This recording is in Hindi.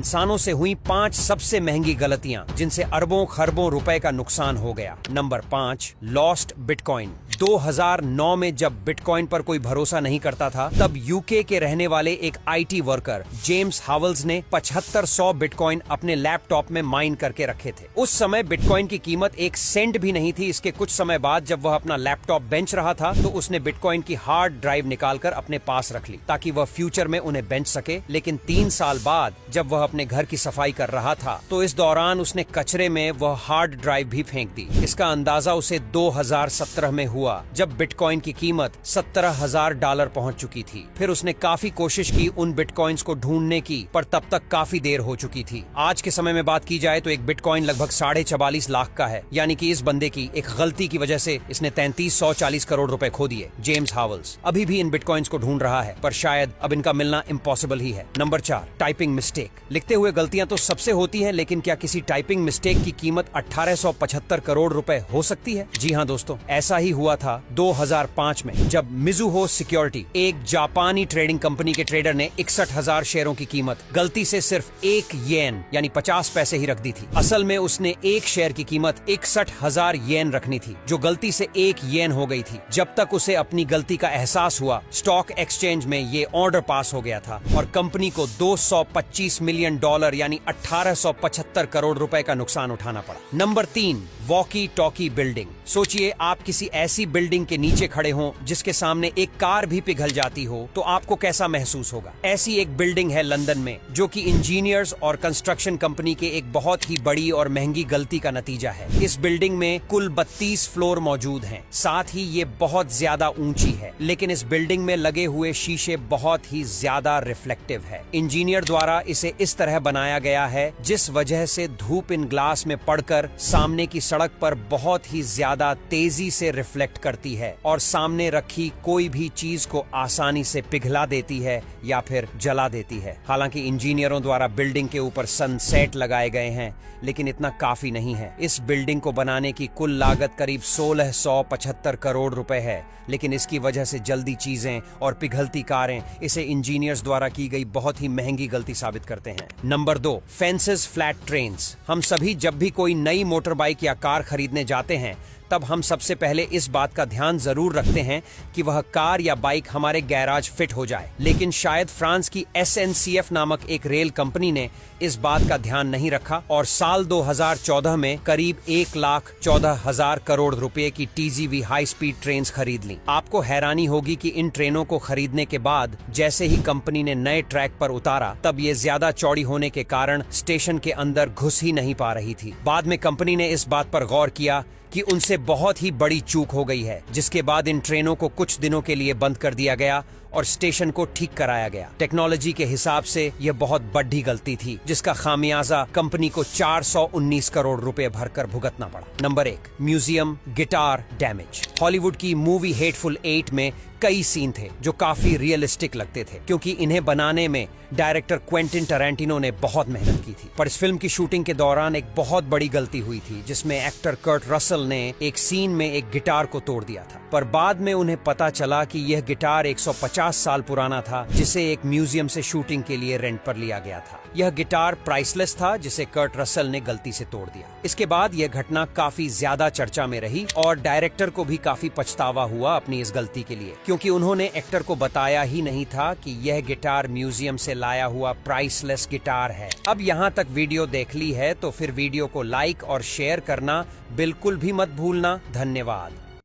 इंसानों से हुई 5 सबसे महंगी गलतियां जिनसे अरबों खरबों रुपए का नुकसान हो गया। Number 5, lost bitcoin. 2009 में जब बिटकॉइन पर कोई भरोसा नहीं करता था, तब यूके के रहने वाले एक आईटी वर्कर जेम्स हावल्स ने 7500 बिटकॉइन अपने लैपटॉप में माइन करके रखे थे। उस समय बिटकॉइन की कीमत 1 सेंट भी नहीं थी। इसके कुछ समय बाद जब वह अपना लैपटॉप बेंच रहा था, तो उसने बिटकॉइन की हार्ड ड्राइव निकालकर अपने पास रख ली ताकि वह फ्यूचर में उन्हें बेंच सके। लेकिन 3 साल बाद जब वह अपने घर की सफाई कर रहा था, तो इस दौरान उसने कचरे में वह हार्ड ड्राइव भी फेंक दी। इसका अंदाजा उसे 2017 में हुआ, जब बिटकॉइन की कीमत $17,000 पहुंच चुकी थी। फिर उसने काफी कोशिश की उन बिटकॉइंस को ढूंढने की, पर तब तक काफी देर हो चुकी थी। आज के समय में बात की जाए तो एक बिटकॉइन लगभग 44.5 लाख का है, यानी कि इस बंदे की एक गलती की वजह से इसने 3340 करोड़ रुपए खो दिए। जेम्स हावल्स अभी भी इन बिटकॉइंस को ढूंढ रहा है, पर शायद अब इनका मिलना इम्पॉसिबल ही है। Number 4, typing mistake. लिखते हुए गलतियां तो सबसे होती है, लेकिन क्या किसी टाइपिंग मिस्टेक की कीमत 1875 करोड़ रुपए हो सकती है? जी हाँ दोस्तों, ऐसा ही हुआ था 2005 में, जब मिजुहो सिक्योरिटी, एक जापानी ट्रेडिंग कंपनी के ट्रेडर ने 61,000 शेयरों की कीमत गलती से सिर्फ 1 येन यानी 50 पैसे ही रख दी थी। असल में उसने एक शेयर की कीमत 61,000 येन रखनी थी, जो गलती से 1 येन हो गई थी। जब तक उसे अपनी गलती का एहसास हुआ, स्टॉक एक्सचेंज में ये ऑर्डर पास हो गया था और कंपनी को $225 मिलियन यानी 1875 करोड़ रुपए का नुकसान उठाना पड़ा। Number 3, walkie talkie building. सोचिए आप किसी ऐसी बिल्डिंग के नीचे खड़े हों जिसके सामने एक कार भी पिघल जाती हो, तो आपको कैसा महसूस होगा? ऐसी एक बिल्डिंग है लंदन में, जो कि इंजीनियर्स और कंस्ट्रक्शन कंपनी के एक बहुत ही बड़ी और महंगी गलती का नतीजा है। इस बिल्डिंग में कुल 32 फ्लोर मौजूद हैं, साथ ही ये बहुत ज्यादा ऊंची है, लेकिन इस बिल्डिंग में लगे हुए शीशे बहुत ही ज्यादा रिफ्लेक्टिव है। इंजीनियर द्वारा इसे इस तरह बनाया गया है जिस वजह से धूप इन ग्लास में पड़कर सामने की सड़क पर बहुत ही ज्यादा तेजी से रिफ्लेक्ट करती है और सामने रखी कोई भी चीज को आसानी से पिघला देती है या फिर जला देती है। हालांकि इंजीनियरों द्वारा बिल्डिंग के ऊपर सनसेट लगाए गए हैं, लेकिन इतना काफी नहीं है। इस बिल्डिंग को बनाने की कुल लागत करीब 1675 करोड़ रुपए है, लेकिन इसकी वजह से जल्दी चीजें और पिघलती कारें इसे इंजीनियर्स द्वारा की गई बहुत ही महंगी गलती साबित करते हैं। Number 2, fences flat trains. हम सभी जब भी कोई नई मोटर बाइक या कार खरीदने जाते हैं, तब हम सबसे पहले इस बात का ध्यान जरूर रखते हैं कि वह कार या बाइक हमारे गैराज फिट हो जाए। लेकिन शायद फ्रांस की SNCF नामक एक रेल कंपनी ने इस बात का ध्यान नहीं रखा और साल 2014 में करीब 1,14,000 करोड़ रुपए की TGV हाई स्पीड ट्रेन खरीद ली। आपको हैरानी होगी कि इन ट्रेनों को खरीदने के बाद जैसे ही कंपनी ने नए ट्रैक पर उतारा, तब ये ज्यादा चौड़ी होने के कारण स्टेशन के अंदर घुस ही नहीं पा रही थी। बाद में कंपनी ने इस बात पर गौर किया कि उनसे बहुत ही बड़ी चूक हो गई है, जिसके बाद इन ट्रेनों को कुछ दिनों के लिए बंद कर दिया गया और स्टेशन को ठीक कराया गया। टेक्नोलॉजी के हिसाब से यह बहुत बड़ी गलती थी, जिसका खामियाजा कंपनी को 419 करोड़ रुपए भरकर भुगतना पड़ा। Number 1, museum guitar damage. Hollywood की मूवी हेटफुल 8 में कई सीन थे जो काफी रियलिस्टिक लगते थे, क्योंकि इन्हें बनाने में डायरेक्टर क्वेंटिन टैरेंटिनो ने बहुत मेहनत की थी। पर इस फिल्म की शूटिंग के दौरान एक बहुत बड़ी गलती हुई थी, जिसमें एक्टर कर्ट रसल ने एक सीन में एक गिटार को तोड़ दिया था। पर बाद में उन्हें पता चला कि यह गिटार 150 साल पुराना था, जिसे एक म्यूजियम से शूटिंग के लिए रेंट पर लिया गया था। यह गिटार प्राइसलेस था, जिसे कर्ट रसल ने गलती से तोड़ दिया। इसके बाद यह घटना काफी ज्यादा चर्चा में रही और डायरेक्टर को भी काफी पछतावा हुआ अपनी इस गलती के लिए, क्योंकि उन्होंने एक्टर को बताया ही नहीं था कि यह गिटार म्यूजियम से लाया हुआ प्राइसलेस गिटार है। अब यहाँ तक वीडियो देख ली है, तो फिर वीडियो को लाइक और शेयर करना बिल्कुल भी मत भूलना। धन्यवाद।